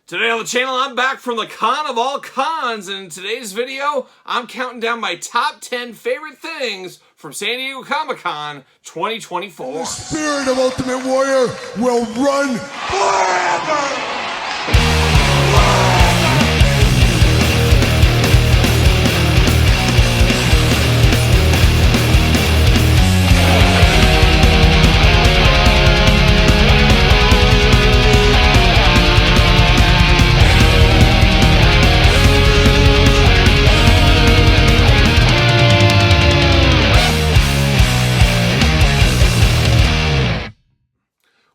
Today on the channel, I'm back from the con of all cons, and in today's video, I'm counting down my top 10 favorite things from San Diego ComicCon 2024. The spirit of Ultimate Warrior will run forever!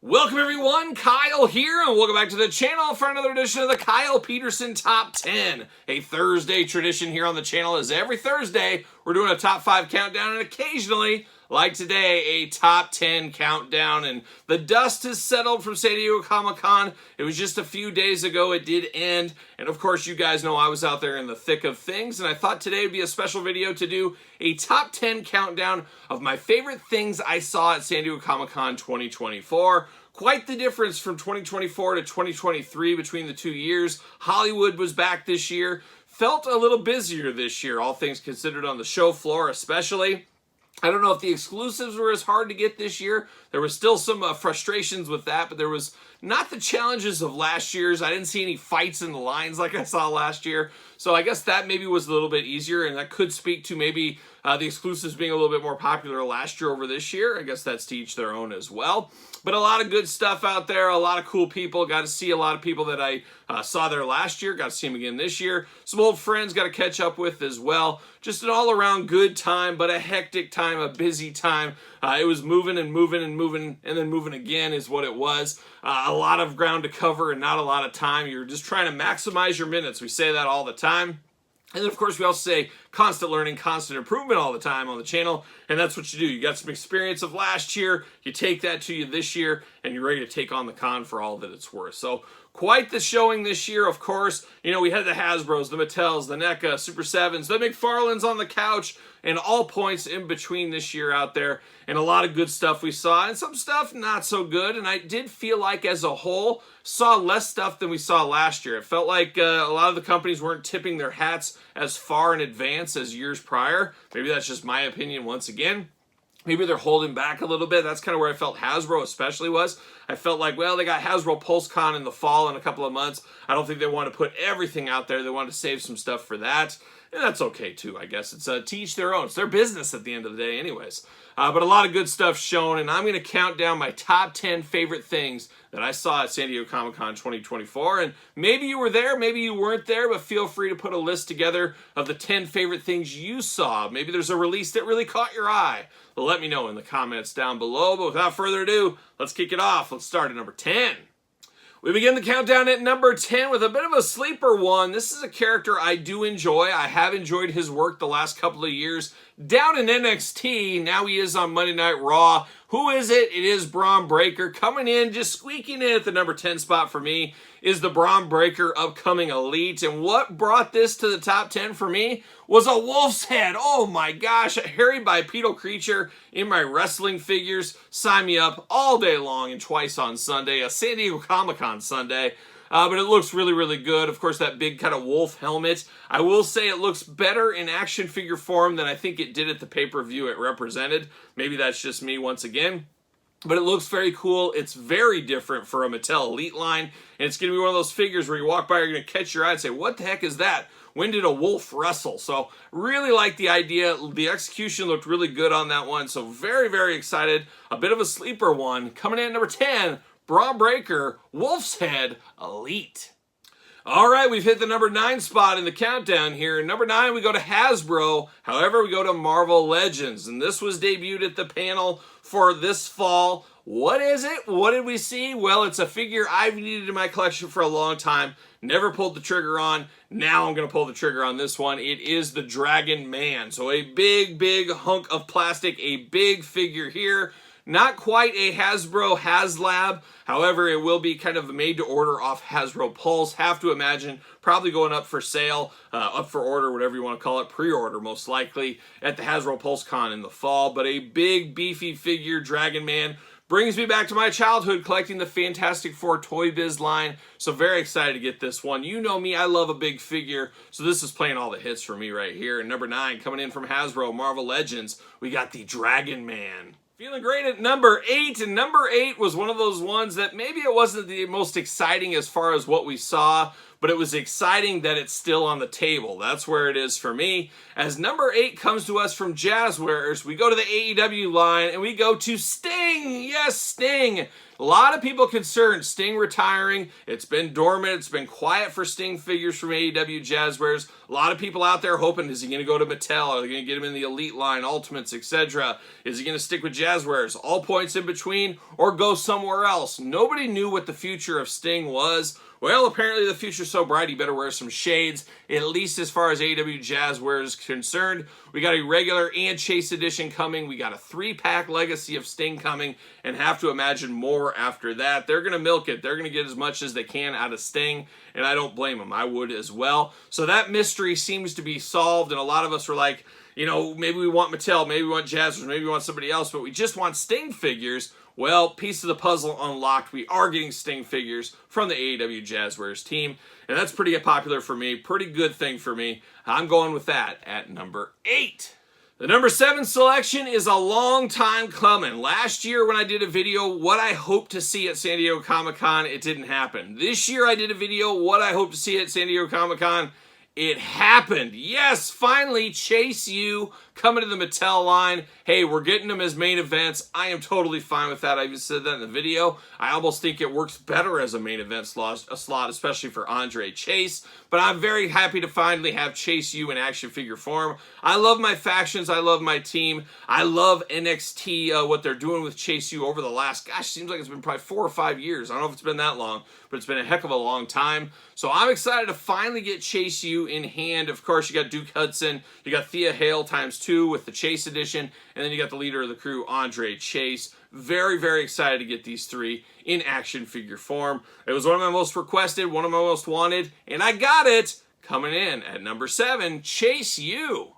Welcome everyone, Kyle here, and welcome back to the channel for another edition of the Kyle Peterson Top 10. A Thursday tradition here on the channel is every Thursday we're doing a top 5 countdown, and occasionally, like today, a top 10 countdown. And the dust has settled from San Diego Comic-Con. It was just a few days ago it did end, and of course you guys know I was out there in the thick of things, and I thought today would be a special video to do a top 10 countdown of my favorite things I saw at San Diego Comic-Con 2024. Quite the difference from 2024 to 2023 between the 2 years. Hollywood was back this year. Felt a little busier this year, all things considered, on the show floor especially. I don't know if the exclusives were as hard to get this year. There was still some frustrations with that, but there was not the challenges of last year's. I didn't see any fights in the lines like I saw last year. So I guess that maybe was a little bit easier, and that could speak to maybe the exclusives being a little bit more popular last year over this year. I guess that's to each their own as well. But a lot of good stuff out there, a lot of cool people. Got to see a lot of people that I saw there last year. Got to see them again this year. Some old friends got to catch up with as well. Just an all-around good time, but a hectic time, a busy time. It was moving and moving and moving and then moving again is what it was. A lot of ground to cover and not a lot of time. You're just trying to maximize your minutes. We say that all the time. And then, of course, we also say constant learning, constant improvement all the time on the channel, and that's what you do. You got some experience of last year, you take that to you this year, and you're ready to take on the con for all that it's worth. So, quite the showing this year, of course. You know, we had the Hasbros, the Mattels, the NECA, Super 7s, the McFarlanes on the couch, and all points in between this year out there. And a lot of good stuff we saw, and some stuff not so good. And I did feel like, as a whole, saw less stuff than we saw last year. It felt like a lot of the companies weren't tipping their hats as far in advance as years prior. Maybe that's just my opinion once again. Maybe they're holding back a little bit. That's kind of where I felt Hasbro especially was. I felt like, well, they got Hasbro PulseCon in the fall in a couple of months. I don't think they want to put everything out there. They want to save some stuff for that. And that's okay too, I guess. It's to each their own. It's their business at the end of the day anyways. But a lot of good stuff shown, and I'm going to count down my top 10 favorite things that I saw at San Diego Comic-Con 2024. And maybe you were there, maybe you weren't there, but feel free to put a list together of the 10 favorite things you saw. Maybe there's a release that really caught your eye. But let me know in the comments down below. But without further ado, let's kick it off. Let's start at number 10. We begin the countdown at number 10 with a bit of a sleeper one. This is a character I do enjoy. I have enjoyed his work the last couple of years. Down in NXT, now he is on Monday Night Raw. Who is it? It is Braun Breaker. Coming in, just squeaking in at the number 10 spot for me, is the Braun Breaker upcoming Elite. And what brought this to the top 10 for me was a wolf's head. Oh my gosh, a hairy bipedal creature in my wrestling figures. Sign me up all day long and twice on Sunday, a San Diego Comic-Con Sunday. But it looks really, really good. Of course, that big kind of wolf helmet. I will say it looks better in action figure form than I think it did at the pay-per-view it represented. Maybe that's just me once again. But it looks very cool. It's very different for a Mattel Elite line. And it's going to be one of those figures where you walk by, you're going to catch your eye and say, what the heck is that? When did a wolf wrestle? So really like the idea. The execution looked really good on that one. So very, very excited. A bit of a sleeper one. Coming in at number 10. Braun Breaker, Wolf's Head, Elite. All right, we've hit the number 9 spot in the countdown here. Number 9, we go to Hasbro. However, we go to Marvel Legends. And this was debuted at the panel for this fall. What is it? What did we see? Well, it's a figure I've needed in my collection for a long time. Never pulled the trigger on. Now I'm going to pull the trigger on this one. It is the Dragon Man. So a big, big hunk of plastic, a big figure here. Not quite a Hasbro HasLab, however, it will be kind of made to order off Hasbro Pulse. Have to imagine probably going up for sale, up for order, whatever you want to call it, pre-order most likely, at the Hasbro Pulse Con in the fall. But a big, beefy figure, Dragon Man, Brings me back to my childhood collecting the Fantastic Four Toy Biz line. So very excited to get this one. You know me, I love a big figure. So this is playing all the hits for me right here. And number 9, coming in from Hasbro, Marvel Legends, we got the Dragon Man. Feeling great at number 8, and number 8 was one of those ones that maybe it wasn't the most exciting as far as what we saw, but it was exciting that it's still on the table. That's where it is for me. As number 8 comes to us from Jazzwares, we go to the AEW line, and we go to Sting. Yes, Sting. A lot of people concerned Sting retiring. It's been dormant. It's been quiet for Sting figures from AEW Jazzwares. A lot of people out there hoping, is he going to go to Mattel? Are they going to get him in the Elite line, Ultimates, etc.? Is he going to stick with Jazzwares? All points in between, or go somewhere else? Nobody knew what the future of Sting was. Well, apparently the future's so bright, he better wear some shades, at least as far as AEW Jazzwares is concerned. We got a regular and Chase edition coming. We got a 3-pack Legacy of Sting coming, and have to imagine more after that. They're going to milk it. They're going to get as much as they can out of Sting, and I don't blame them. I would as well. So that mystery seems to be solved, and a lot of us were like, you know, maybe we want Mattel, maybe we want Jazzwares, maybe we want somebody else, but we just want Sting figures. Well, piece of the puzzle unlocked. We are getting Sting figures from the AEW Jazzwares team, and that's pretty popular for me. Pretty good thing for me. I'm going with that at number 8. The number 7 selection is a long time coming. Last year when I did a video, what I hoped to see at San Diego Comic-Con, it didn't happen. This year I did a video, what I hope to see at San Diego Comic-Con, it happened. Yes, finally, Chase U coming to the Mattel line. Hey, we're getting them as main events. I am totally fine with that. I even said that in the video. I almost think it works better as a main event slot, especially for Andre Chase. But I'm very happy to finally have Chase U in action figure form. I love my factions. I love my team. I love NXT, what they're doing with Chase U over the last, gosh, seems like it's been probably 4 or 5 years. I don't know if it's been that long, but it's been a heck of a long time. So I'm excited to finally get Chase U in hand. Of course, you got Duke Hudson. You got Thea Hale ×2 with the Chase edition. And then you got the leader of the crew, Andre Chase. Very, very excited to get these 3 in action figure form. It was one of my most requested, one of my most wanted, and I got it. Coming in at number 7, Chase U.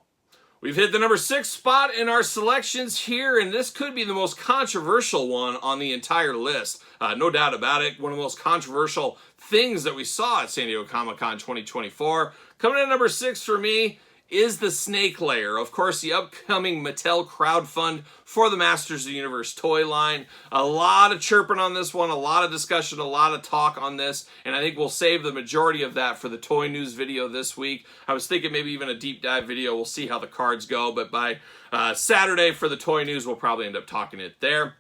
We've hit the number 6 spot in our selections here, and this could be the most controversial one on the entire list. No doubt about it. One of the most controversial things that we saw at San Diego Comic-Con 2024. Coming in at number 6 for me is the Snake Lair. Of course, the upcoming Mattel crowdfund for the Masters of the Universe toy line. A lot of chirping on this one, a lot of discussion, a lot of talk on this, and I think we'll save the majority of that for the toy news video this week. I was thinking maybe even a deep dive video. We'll see how the cards go, but by Saturday for the toy news, we'll probably end up talking it there.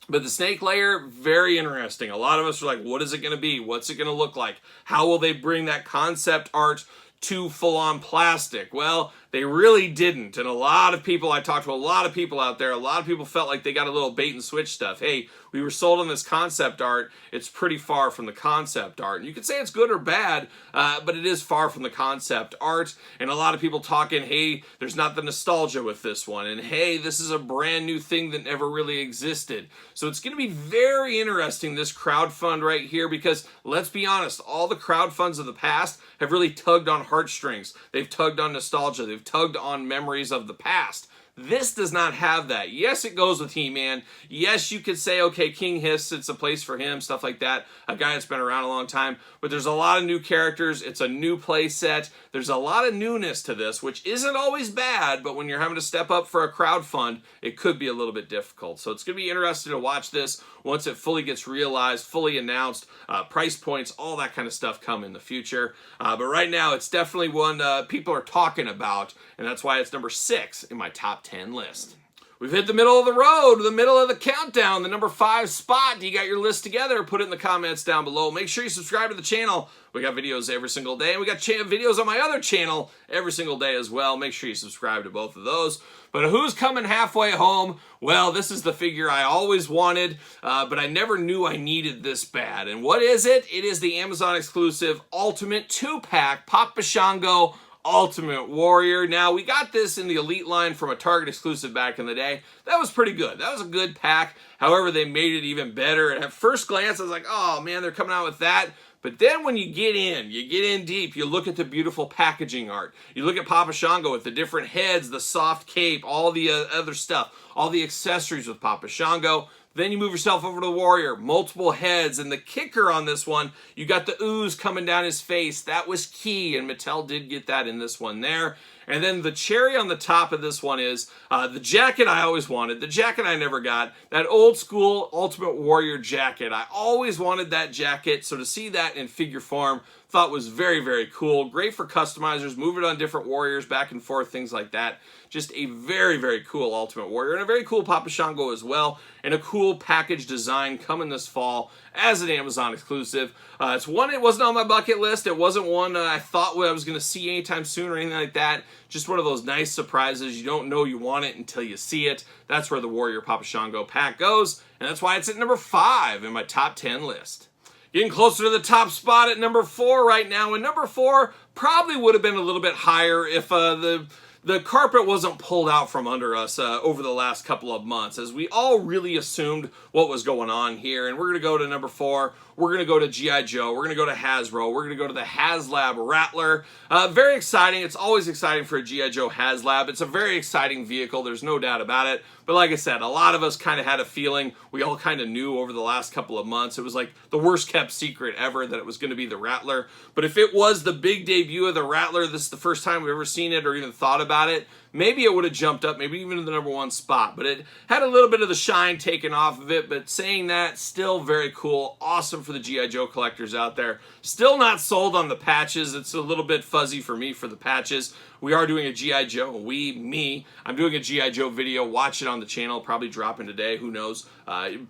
But the Snake Lair, very interesting. A lot of us are like, what is it going to be? What's it going to look like? How will they bring that concept art to full-on plastic? Well, they really didn't. And a lot of people, I talked to a lot of people out there, a lot of people felt like they got a little bait and switch stuff. Hey, we were sold on this concept art. It's pretty far from the concept art. And you could say it's good or bad, but it is far from the concept art. And a lot of people talking, hey, there's not the nostalgia with this one. And hey, this is a brand new thing that never really existed. So it's going to be very interesting, this crowdfund right here, because let's be honest, all the crowdfunds of the past have really tugged on heartstrings. They've tugged on nostalgia. They've tugged on memories of the past. This does not have that. Yes, it goes with He-Man. Yes, you could say, okay, King Hiss, it's a place for him, stuff like that. A guy that's been around a long time. But there's a lot of new characters. It's a new play set. There's a lot of newness to this, which isn't always bad, but when you're having to step up for a crowdfund, it could be a little bit difficult. So it's going to be interesting to watch this once it fully gets realized, fully announced, price points, all that kind of stuff come in the future. But right now, it's definitely one people are talking about, and that's why it's number 6 in my top 10 list. We've hit the middle of the road, the middle of the countdown, the number 5 spot. You got your list together? Put it in the comments down below. Make sure you subscribe to the channel. We got videos every single day, and we got videos on my other channel every single day as well. Make sure you subscribe to both of those. But who's coming halfway home? Well, this is the figure I always wanted, but I never knew I needed this bad. And what is it? It is the Amazon exclusive Ultimate 2-pack Papa Shango Ultimate Warrior. Now, we got this in the Elite line from a Target exclusive back in the day. That was pretty good. That was a good pack. However, they made it even better. And at first glance, I was like, oh man, they're coming out with that. But then when you get in deep, you look at the beautiful packaging art. You look at Papa Shango with the different heads, the soft cape, all the other stuff, all the accessories with Papa Shango. Then you move yourself over to the Warrior, multiple heads, and the kicker on this one, you got the ooze coming down his face. That was key, and Mattel did get that in this one there. And then the cherry on the top of this one is the jacket I always wanted, the jacket I never got, that old school Ultimate Warrior jacket. I always wanted that jacket, so to see that in figure form, thought was very, very cool. Great for customizers, move it on different warriors, back and forth, things like that. Just a very, very cool Ultimate Warrior, and a very cool Papa Shango as well, and a cool package design coming this fall as an Amazon exclusive. It's one, it wasn't on my bucket list. It wasn't one I thought I was going to see anytime soon or anything like that. Just one of those nice surprises. You don't know you want it until you see it. That's where the Warrior Papa Shango pack goes, and that's why it's at number 5 in my top 10 list. Getting closer to the top spot at number 4 right now, and number 4 probably would have been a little bit higher if the carpet wasn't pulled out from under us over the last couple of months, as we all really assumed what was going on here. And we're going to go to number 4. We're going to go to G.I. Joe. We're going to go to Hasbro. We're going to go to the HasLab Rattler. Very exciting. It's always exciting for a G.I. Joe HasLab. It's a very exciting vehicle. There's no doubt about it. But like I said, a lot of us kind of had a feeling, we all kind of knew over the last couple of months, it was like the worst kept secret ever that it was going to be the Rattler. But if it was the big debut of the Rattler, this is the first time we've ever seen it or even thought about it, maybe it would have jumped up, maybe even to the number 1 spot. But it had a little bit of the shine taken off of it. But saying that, still very cool. Awesome for the G.I. Joe collectors out there. Still not sold on the patches. It's a little bit fuzzy for me for the patches. We are doing a G.I. Joe. I'm doing a G.I. Joe video. Watch it on the channel. Probably dropping today. Who knows?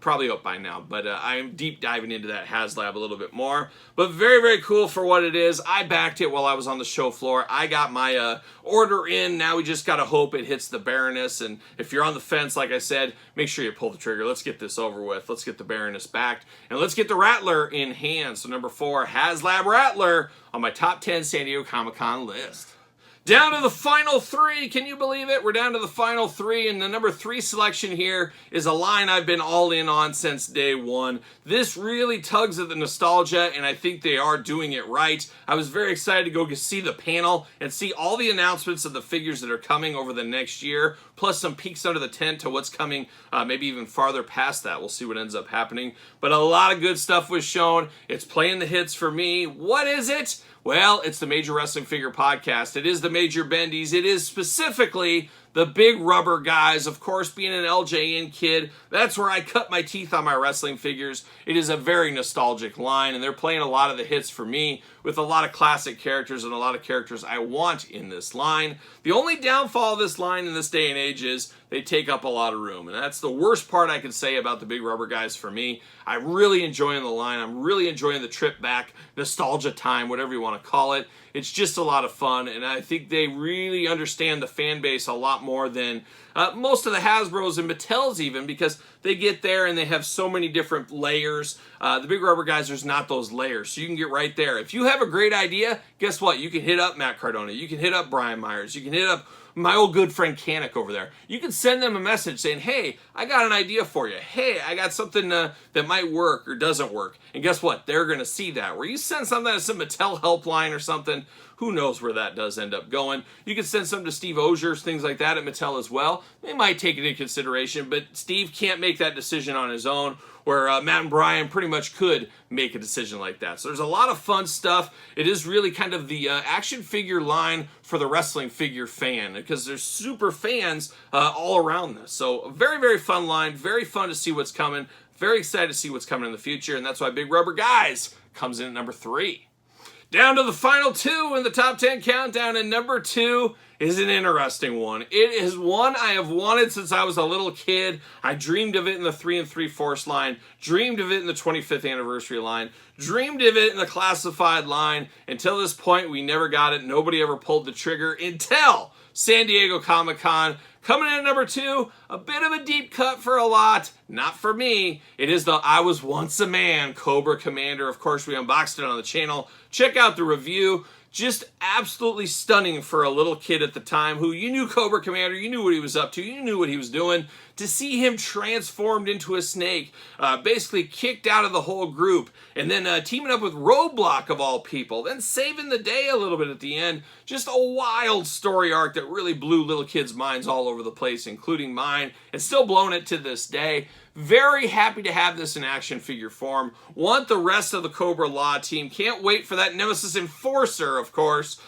Probably up by now. But I'm deep diving into that HasLab a little bit more. But very, very cool for what it is. I backed it while I was on the show floor. I got my order in. Now we just got to hope it hits the Baroness. And if you're on the fence, like I said, make sure you pull the trigger. Let's get this over with. Let's get the Baroness backed. And let's get the Rattler in hand. So number 4, HasLab Rattler on my top 10 San Diego Comic-Con list. Down to the final 3. Can you believe it? We're down to the final 3, and the number 3 selection here is a line I've been all in on since day one. This really tugs at the nostalgia, and I think they are doing it right. I was very excited to go see the panel and see all the announcements of the figures that are coming over the next year, plus some peeks under the tent to what's coming, maybe even farther past that. We'll see what ends up happening. But a lot of good stuff was shown. It's playing the hits for me. What is it? Well, it's the Major Wrestling Figure Podcast. It is the Major Bendies. It is specifically the big rubber guys. Of course, being an LJN kid, that's where I cut my teeth on my wrestling figures. It is a very nostalgic line, and they're playing a lot of the hits for me with a lot of classic characters and a lot of characters I want in this line. The only downfall of this line in this day and age is they take up a lot of room, and that's the worst part I can say about the big rubber guys for me. I'm really enjoying the line. I'm really enjoying the trip back, nostalgia time, whatever you want to call it. It's just a lot of fun, and I think they really understand the fan base a lot more than most of the Hasbros and Mattels even, because they get there and they have so many different layers. The big rubber guys, there's not those layers, so you can get right there. If you have a great idea, guess what? You can hit up Matt Cardona. You can hit up Brian Myers. You can hit up my old good friend Canik over there. You can send them a message saying, hey, I got an idea for you. Hey, I got something that might work or doesn't work. And guess what? They're going to see that. Where you send something to some Mattel helpline or something, who knows where that does end up going. You can send something to Steve Ozier's, things like that at Mattel as well. They might take it into consideration, but Steve can't make that decision on his own, where Matt and Brian pretty much could make a decision like that. So there's a lot of fun stuff. It is really kind of the action figure line for the wrestling figure fan, because there's super fans all around this. So a very, very fun line. Very fun to see what's coming. Very excited to see what's coming in the future, and that's why Big Rubber Guys comes in at number 3. Down to the final 2 in the top 10 countdown, and number 2 is an interesting one. It is one I have wanted since I was a little kid. I dreamed of it in the 3 3/4 line, dreamed of it in the 25th anniversary line, dreamed of it in the classified line. Until this point, we never got it. Nobody ever pulled the trigger until San Diego Comic-Con. Coming in at number 2, a bit of a deep cut for a lot. Not for me. It is the I Was Once a Man Cobra Commander. Of course, we unboxed it on the channel. Check out the review. Just absolutely stunning for a little kid at the time who, you knew Cobra Commander, you knew what he was up to, you knew what he was doing. To see him transformed into a snake, basically kicked out of the whole group, and then teaming up with Roadblock of all people, then saving the day a little bit at the end. Just a wild story arc that really blew little kids' minds all over the place, including mine, and still blowing it to this day. Very happy to have this in action figure form. Want the rest of the Cobra Law team. Can't wait for that Nemesis Enforcer, of course,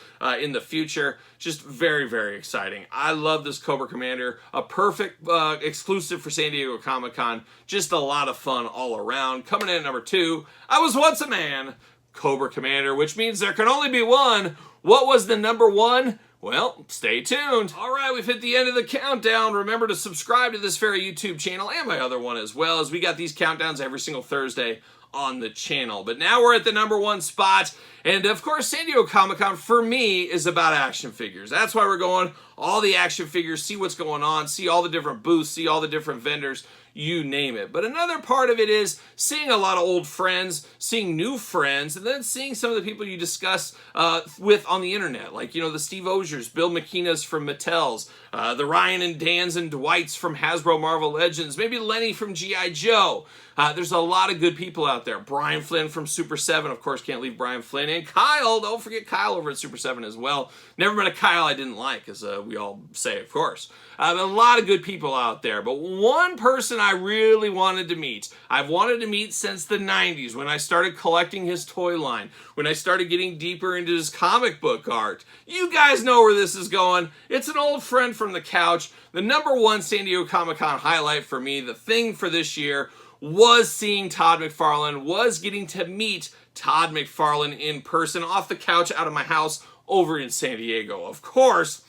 in the future. Just very, very exciting. I love this Cobra Commander. A perfect exclusive for San Diego Comic-Con. Just a lot of fun all around. Coming in at number 2, I Was Once a Man, Cobra Commander, which means there can only be one. What was the number 1? Well, stay tuned. All right, we've hit the end of the countdown. Remember to subscribe to this very YouTube channel and my other one as well, as we got these countdowns every single Thursday on the channel. But now we're at the number 1 spot. And of course, San Diego Comic-Con for me is about action figures. That's why we're going all the action figures, see what's going on, see all the different booths, see all the different vendors, you name it. But another part of it is seeing a lot of old friends, seeing new friends, and then seeing some of the people you discuss with on the internet. Like, you know, the Steve Osiers, Bill McKenna's from Mattel's, the Ryan and Dan's and Dwight's from Hasbro Marvel Legends, maybe Lenny from G.I. Joe. There's a lot of good people out there. Brian Flynn from Super 7, of course, can't leave Brian Flynn. And Kyle, don't forget Kyle over at Super 7 as well. Never met a Kyle I didn't like, as we all say, of course. A lot of good people out there, but one person I really wanted to meet, I've wanted to meet since the 90s, when I started collecting his toy line, when I started getting deeper into his comic book art. You guys know where this is going. It's an old friend from the couch. The number 1 San Diego Comic-Con highlight for me, the thing for this year, was seeing Todd McFarlane, was getting to meet Todd McFarlane in person off the couch out of my house over in San Diego, of course.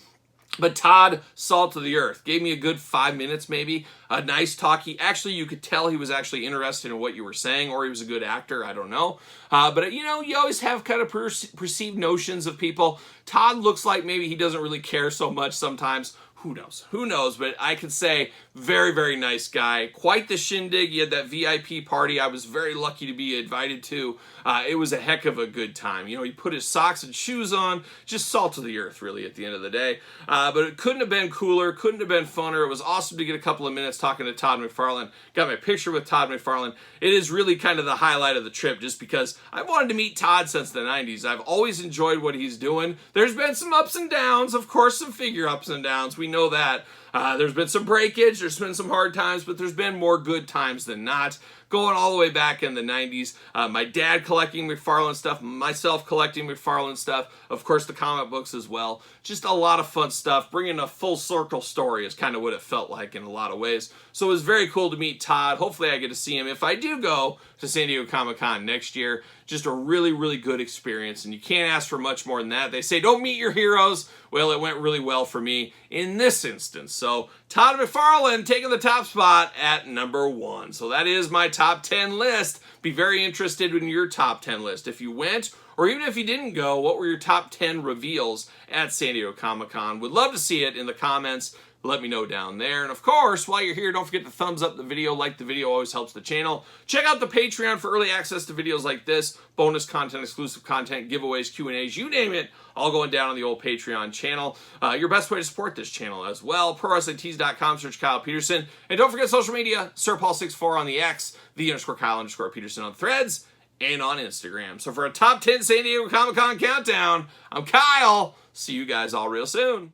But Todd, salt of the earth, gave me a good 5 minutes maybe, a nice talk. Actually, you could tell he was actually interested in what you were saying, or he was a good actor, I don't know. But you know, you always have kind of perceived notions of people. Todd looks like maybe he doesn't really care so much sometimes. Who knows? Who knows? But I could say, very, very nice guy. Quite the shindig. He had that VIP party I was very lucky to be invited to. It was a heck of a good time. You know, he put his socks and shoes on. Just salt of the earth, really, at the end of the day. But it couldn't have been cooler. Couldn't have been funner. It was awesome to get a couple of minutes talking to Todd McFarlane. Got my picture with Todd McFarlane. It is really kind of the highlight of the trip, just because I've wanted to meet Todd since the 90s. I've always enjoyed what he's doing. There's been some ups and downs. Of course, some figure ups and downs. We know that. There's been some breakage, there's been some hard times, but there's been more good times than not. Going all the way back in the 90s, my dad collecting McFarlane stuff, myself collecting McFarlane stuff, of course the comic books as well. Just a lot of fun stuff. Bringing a full circle story is kind of what it felt like in a lot of ways. So it was very cool to meet Todd. Hopefully I get to see him if I do go to San Diego Comic-Con next year. Just a really, really good experience, and you can't ask for much more than that. They say don't meet your heroes. Well, it went really well for me in this instance. So Todd McFarlane taking the top spot at number 1. So that is my top 10 list. Be very interested in your top 10 list. If you went, or even if you didn't go, what were your top 10 reveals at San Diego Comic-Con? Would love to see it in the comments. Let me know down there. And of course, while you're here, don't forget to thumbs up the video. Like the video, always helps the channel. Check out the Patreon for early access to videos like this, bonus content, exclusive content, giveaways, Q&As, you name it, all going down on the old Patreon channel. Your best way to support this channel as well, ProWrestlingTees.com, search Kyle Peterson. And don't forget social media, SirPaul64 on the X, _Kyle_Peterson on Threads, and on Instagram. So for a top 10 San Diego Comic-Con countdown, I'm Kyle. See you guys all real soon.